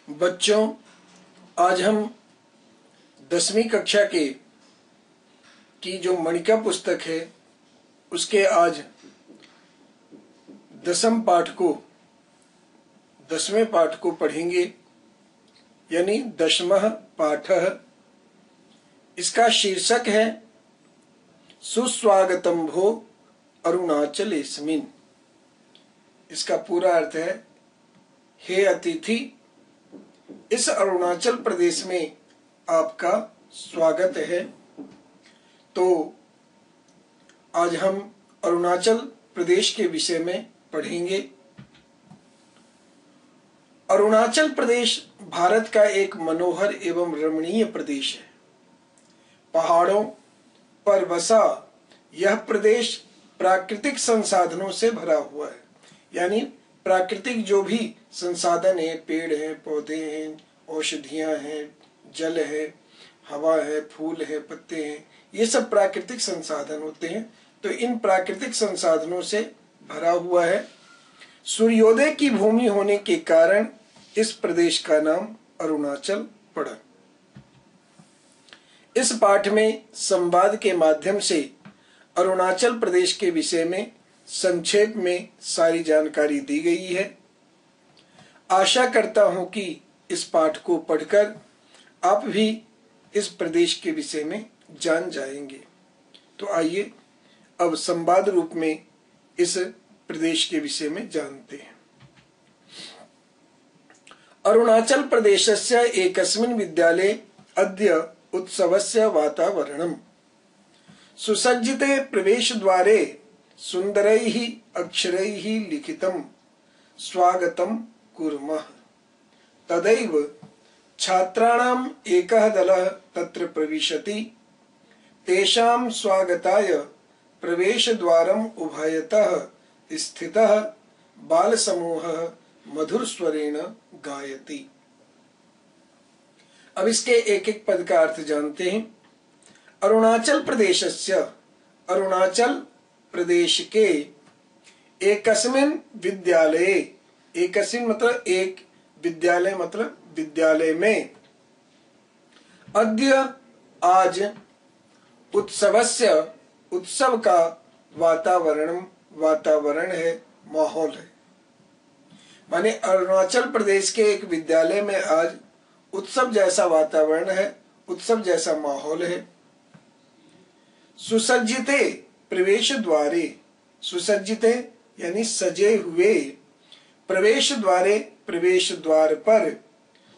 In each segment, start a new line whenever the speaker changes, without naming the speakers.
बच्चों, आज हम 10वीं कक्षा की जो मणिका पुस्तक है उसके आज 10वें पाठ को पढ़ेंगे, यानी 10वां पाठ। इसका शीर्षक है सुस्वागतम भो अरुणाचलेस्मिन्। इसका पूरा अर्थ है, हे अतिथि, इस अरुणाचल प्रदेश में आपका स्वागत है। तो आज हम अरुणाचल प्रदेश के विषय में पढ़ेंगे। अरुणाचल प्रदेश भारत का एक मनोहर एवं रमणीय प्रदेश है। पहाड़ों पर बसा यह प्रदेश प्राकृतिक संसाधनों से भरा हुआ है, यानी प्राकृतिक जो भी संसाधन है, पेड़ हैं, पौधे हैं, औषधियां हैं, जल है, हवा है, फूल है, पत्ते हैं, ये सब प्राकृतिक संसाधन होते हैं। तो इन प्राकृतिक संसाधनों से भरा हुआ है। सूर्योदय की भूमि होने के कारण इस प्रदेश का नाम अरुणाचल पड़ा। इस पाठ में संवाद के माध्यम से अरुणाचल प्रदेश के विषय में संक्षेप में सारी जानकारी दी गई है। आशा करता हूं कि इस पाठ को पढ़कर आप भी इस प्रदेश के विषय में जान जाएंगे। तो आइए अब संवाद रूप में इस प्रदेश के विषय में जानते हैं। अरुणाचल प्रदेशस्य एकस्मिन् विद्यालये अद्य उत्सवस्य वातावरणम्। सुसज्जिते प्रवेशद्वारे सुन्दरैः अक्षरैः लिखितं स्वागतं कुर्मः। तदैव छात्राणाम् एकः दलः तत्र प्रविशति। तेषां स्वागताय प्रवेशद्वारम् उभयतः स्थितः बालसमूहः मधुर स्वरेण गायति। अब इसके एक एक पद का अर्थ जानते हैं। अरुणाचल प्रदेशस्य, अरुणाचल प्रदेश के एकस्मिन् विद्यालये, एकस्मिन् मतलब एक, विद्यालय मतलब विद्यालय में, अद्य आज, उत्सवस्य उत्सव का, वातावरण है, माहौल है। माने अरुणाचल प्रदेश के एक विद्यालय में आज उत्सव जैसा वातावरण है, उत्सव जैसा माहौल है। सुसज्जिते प्रवेश द्वारे, सुसज्जिते यानी सजे हुए, प्रवेश द्वारे प्रवेश द्वार पर,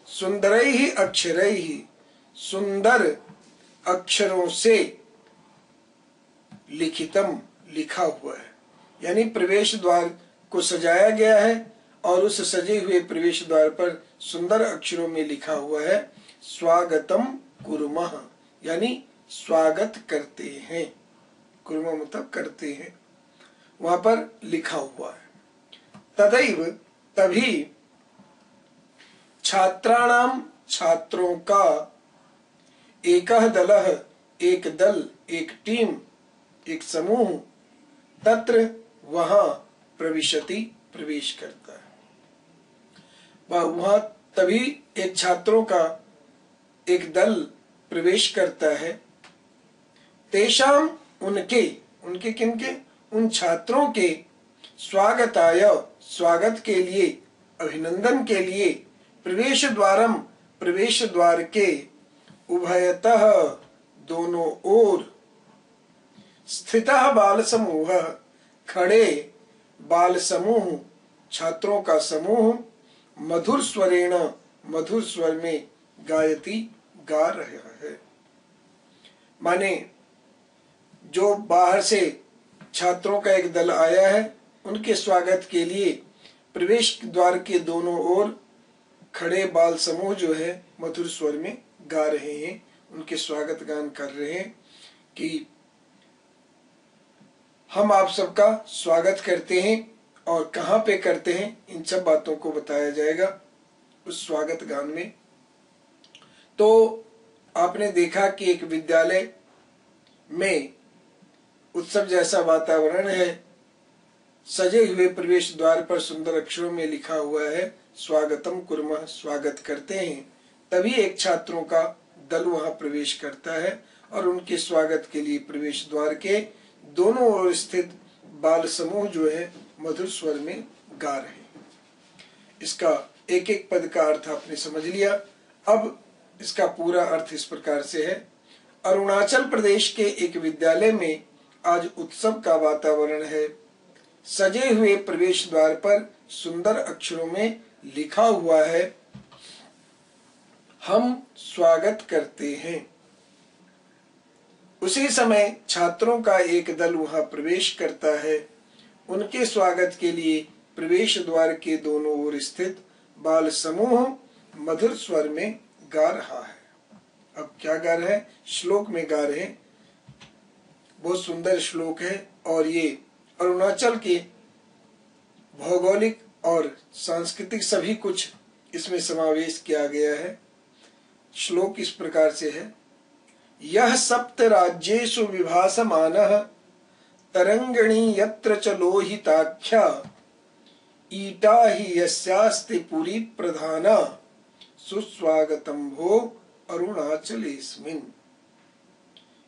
सुंदरैः अक्षरैः सुंदर अक्षरों से, लिखितम लिखा हुआ है, यानी प्रवेश द्वार को सजाया गया है और उस सजे हुए प्रवेश द्वार पर सुंदर अक्षरों में लिखा हुआ है स्वागतम कुर्मः, यानी स्वागत करते हैं। कुर्मः मतलब करते हैं, वहां पर लिखा हुआ है। तदैव तभी, छात्राणाम छात्रों का, एकः दलः एक दल, एक टीम, एक समूह, तत्र वहां, प्रविशति प्रवेश करता है। वहां तभी एक छात्रों का एक दल प्रवेश करता है। तेषाम उनके, उनके किनके, उन छात्रों के, स्वागताय स्वागत के लिए, अभिनंदन के लिए, प्रवेश द्वारम प्रवेश द्वार के, उभयतः दोनों ओर, स्थितः बाल समूह खड़े बाल समूह, छात्रों का समूह, मधुर स्वरेण मधुर स्वर में, गायति गा रहा है। माने जो बाहर से छात्रों का एक दल आया है, उनके स्वागत के लिए प्रवेश द्वार के दोनों ओर खड़े बाल समूह जो है मधुर स्वर में गा रहे हैं, उनके स्वागत गान कर रहे हैं कि हम आप सबका स्वागत करते हैं, और कहाँ पे करते हैं इन सब बातों को बताया जाएगा उस स्वागत गान में। तो आपने देखा कि एक विद्यालय में उत्सव जैसा वातावरण है, सजे हुए प्रवेश द्वार पर सुंदर अक्षरों में लिखा हुआ है स्वागतम कुर्मः, स्वागत करते हैं, तभी एक छात्रों का दल वहां प्रवेश करता है और उनके स्वागत के लिए प्रवेश द्वार के दोनों ओर स्थित बाल समूह जो है मधुर स्वर में गा रहे हैं। इसका एक एक पद का अर्थ आपने समझ लिया। अब इसका पूरा अर्थ इस प्रकार से है। अरुणाचल प्रदेश के एक विद्यालय में आज उत्सव का वातावरण है। सजे हुए प्रवेश द्वार पर सुंदर अक्षरों में लिखा हुआ है, हम स्वागत करते हैं। उसी समय छात्रों का एक दल वहां प्रवेश करता है। उनके स्वागत के लिए प्रवेश द्वार के दोनों ओर स्थित बाल समूह मधुर स्वर में गा रहा है। अब क्या गा रहे हैं? श्लोक में गा रहे हैं। बहुत सुंदर श्लोक है और ये अरुणाचल के भौगोलिक और सांस्कृतिक सभी कुछ इसमें समावेश किया गया है। श्लोक इस प्रकार से है, यह सप्त राज्येषु विभासमानः तरंगिणी यत्र च लोहिताख्या ईटा हि यस्यास्ति पुरी प्रधाना सुस्वागतम भो अरुणाचलेस्मिन्।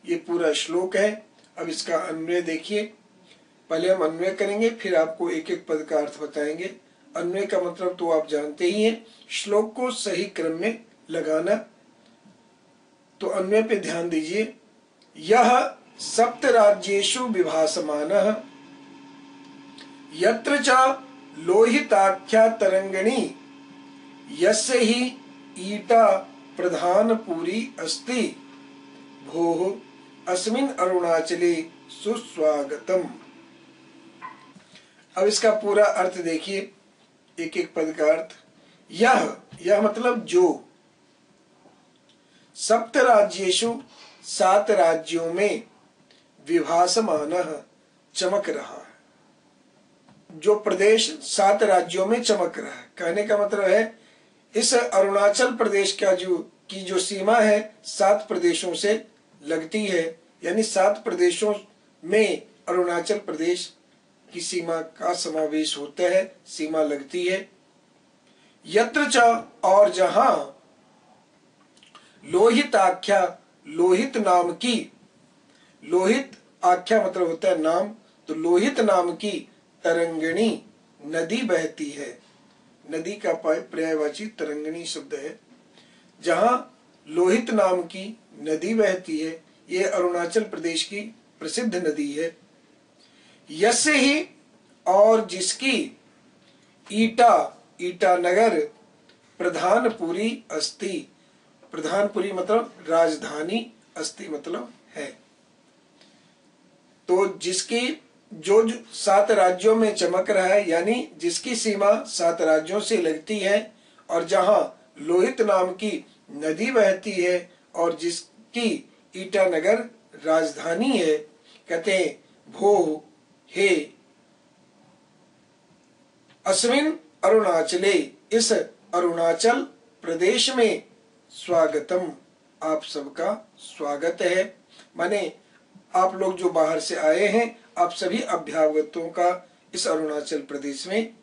ये पूरा श्लोक है। अब इसका अन्वय देखिए। पहले हम अन्वय करेंगे, फिर आपको एक एक पद का अर्थ बताएंगे। अन्वय का मतलब तो आप जानते ही हैं, श्लोक को सही क्रम में लगाना। तो अन्वय पे ध्यान दीजिए। यह सप्त राज्येषु विभासमानः यत्र च लोहिताख्या तरंगिणी यस्य हि ईटा प्रधान पूरी अस्ति भोः अस्मिन् अरुणाचले सुस्वागतम। अब इसका पूरा अर्थ देखिए, एक एक पद का अर्थ। यह मतलब जो, सप्त राज्येषु 7 राज्यों में, विभासमानः चमक रहा है। जो प्रदेश 7 राज्यों में चमक रहा है, कहने का मतलब है इस अरुणाचल प्रदेश का जो सीमा है 7 प्रदेशों से लगती है, यानी 7 प्रदेशों में अरुणाचल प्रदेश की सीमा का समावेश होता है, सीमा लगती है। यत्र च और जहां, लोहित आख्या लोहित नाम की, लोहित आख्या मतलब होता है नाम, तो लोहित नाम की तरंगिणी नदी बहती है। नदी का पर्यायवाची तरंगिणी शब्द है। जहां लोहित नाम की नदी बहती है, ये अरुणाचल प्रदेश की प्रसिद्ध नदी है। यस्य ही और जिसकी, ईटा नगर प्रधानपुरी अस्ति, प्रधानपुरी मतलब राजधानी, अस्ति मतलब है। तो जिसकी जो 7 राज्यों में चमक रहा है, यानी जिसकी सीमा 7 राज्यों से लगती है और जहां लोहित नाम की नदी बहती है और जिसकी ईटानगर राजधानी है, कहते हैं भो हे अस्मिन् अरुणाचले, इस अरुणाचल प्रदेश में स्वागतम, आप सबका स्वागत है। माने आप लोग जो बाहर से आए हैं, आप सभी अभ्यागतों का इस अरुणाचल प्रदेश में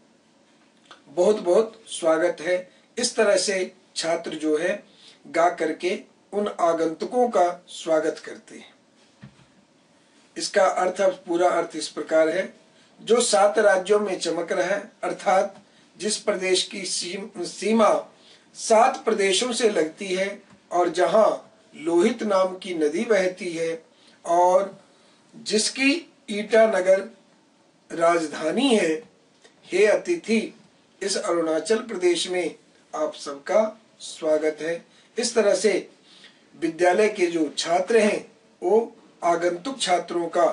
बहुत बहुत स्वागत है। इस तरह से छात्र जो है गा करके उन आगंतुकों का स्वागत करते हैं। इसका अर्थ, पूरा अर्थ इस प्रकार है, जो 7 राज्यों में चमक रहा है, अर्थात जिस प्रदेश की सीमा 7 प्रदेशों से लगती है और जहां लोहित नाम की नदी बहती है और जिसकी ईटानगर राजधानी है, हे अतिथि, इस अरुणाचल प्रदेश में आप सबका स्वागत है। इस तरह से विद्यालय के जो छात्र हैं वो आगंतुक छात्रों का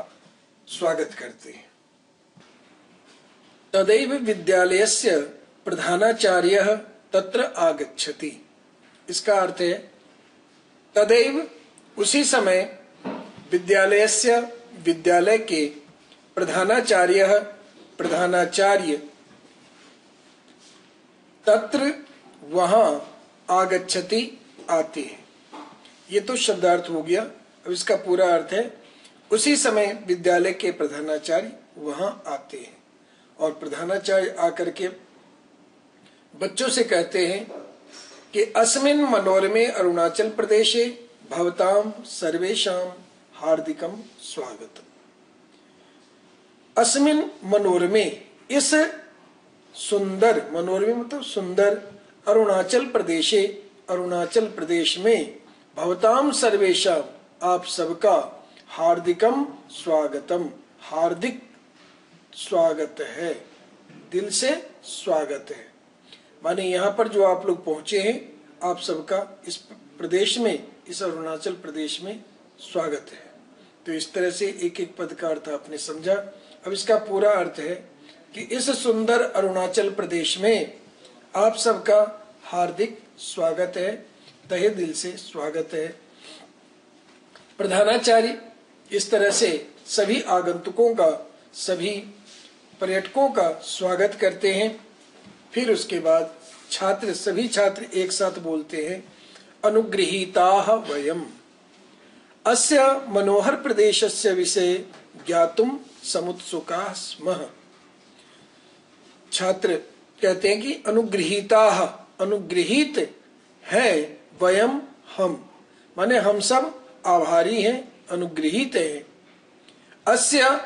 स्वागत करते हैं। तदैव विद्यालयस्य प्रधानाचार्यः तत्र आगच्छति। इसका अर्थ है तदैव, उसी समय, विद्यालयस्य विद्यालय के प्रधानाचार्यः प्रधानाचार्य तत्र वहां आगच्छति आते हैं। ये तो शब्दार्थ हो गया। अब इसका पूरा अर्थ है उसी समय विद्यालय के प्रधानाचार्य वहां आते हैं और प्रधानाचार्य आकर के बच्चों से कहते हैं कि अस्मिन् मनोरमे अरुणाचल प्रदेशे भवतां सर्वेषां हार्दिकं स्वागतम्। अस्मिन् मनोरमे, इस सुंदर, मनोरमे मतलब सुंदर, अरुणाचल प्रदेशे, अरुणाचल प्रदेश में, भवतां सर्वेषां, आप सबका, हार्दिकम स्वागतम, हार्दिक स्वागत है, दिल से स्वागत है। माने यहाँ पर जो आप लोग पहुंचे हैं, आप सबका इस प्रदेश में, इस अरुणाचल प्रदेश में स्वागत है। तो इस तरह से एक एक पद का अर्थ आपने समझा। अब इसका पूरा अर्थ है कि इस सुंदर अरुणाचल प्रदेश में आप सबका हार्दिक स्वागत है, तहे दिल से स्वागत है। प्रधानाचार्य इस तरह से सभी आगंतुकों का, सभी पर्यटकों का स्वागत करते हैं। फिर उसके बाद छात्र, सभी छात्र एक साथ बोलते हैं, अनुगृहीताः वयम् अस्य मनोहर प्रदेशस्य विषये ज्ञातुं समुत्सुकाः स्मः। छात्र कहते हैं कि अनुगृहीताः, अनुगृहीत है, वयम हम, माने हम सब आभारी हैं, अनुगृहीत हैं। अस्य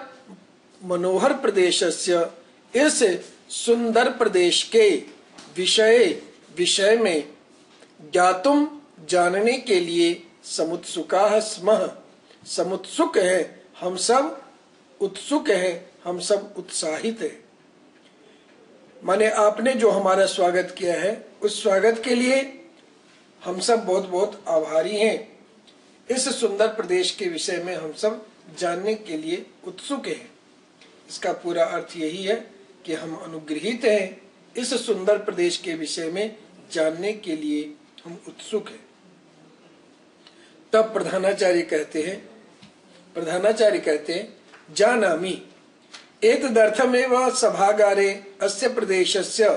मनोहर प्रदेशस्य, इस सुंदर प्रदेश के विषय में ज्ञातुम, जानने के लिए, समुत्सुकाः स्मः, समुत्सुक है, हम सब उत्सुक है, हम सब उत्साहित है। माने आपने जो हमारा स्वागत किया है, उस स्वागत के लिए हम सब बहुत बहुत आभारी हैं। इस सुंदर प्रदेश के विषय में हम सब जानने के लिए उत्सुक हैं। इसका पूरा अर्थ यही है कि हम अनुगृहीत हैं, इस सुंदर प्रदेश के विषय में जानने के लिए हम उत्सुक हैं। तब प्रधानाचार्य कहते हैं जानामि एतदर्थमेव सभागारे अस्य प्रदेशस्य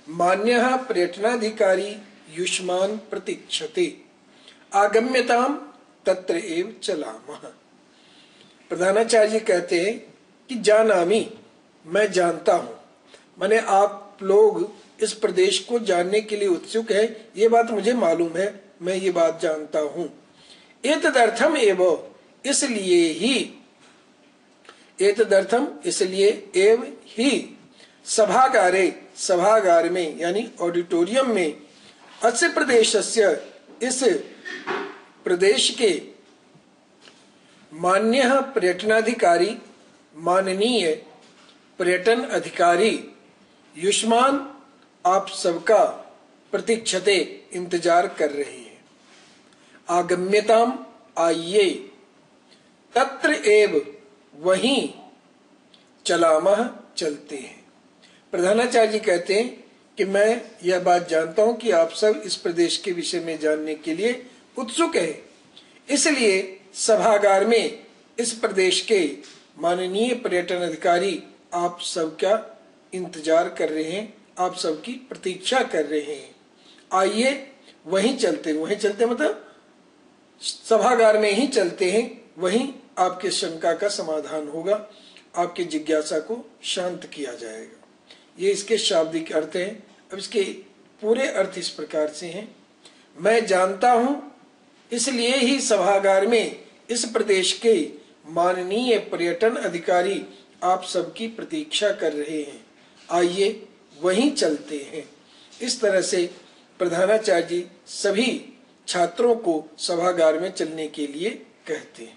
मान्यः पर्यटनाधिकारी युष्मान् प्रतीक्षते आगम्यतां तत्र एव चलामः। प्रधानाचार्य कहते हैं कि जानामि, मैं जानता हूँ, माने आप लोग इस प्रदेश को जानने के लिए उत्सुक है, ये बात मुझे मालूम है, मैं ये बात जानता हूँ। एतदर्थम एव, इसलिए ही, एतदर्थम इसलिए, एव ही, सभागारे, सभागार में यानी ऑडिटोरियम में, अस्य प्रदेशस्य, इस प्रदेश के, मान्यः पर्यटनाधिकारी, माननीय पर्यटन अधिकारी, युष्मान, आप सबका, प्रतीक्षते, इंतजार कर रहे हैं। आगम्यताम, आइए, तत्र एव, वहीं, चलामः, चलते हैं। प्रधानाचार्य कहते हैं कि मैं यह बात जानता हूं कि आप सब इस प्रदेश के विषय में जानने के लिए उत्सुक हैं, इसलिए सभागार में इस प्रदेश के माननीय पर्यटन अधिकारी आप सबका इंतजार कर रहे हैं, आप सबकी प्रतीक्षा कर रहे हैं। आइए वहीं चलते, वहीं चलते मतलब सभागार में ही चलते हैं, वहीं आपके शंका का समाधान होगा, आपकी जिज्ञासा को शांत किया जाएगा। ये इसके शाब्दिक अर्थ हैं। अब इसके पूरे अर्थ इस प्रकार से हैं, मैं जानता हूं, इसलिए ही सभागार में इस प्रदेश के माननीय पर्यटन अधिकारी आप सबकी प्रतीक्षा कर रहे हैं, आइए वहीं चलते हैं। इस तरह से प्रधानाचार्य जी सभी छात्रों को सभागार में चलने के लिए कहते हैं।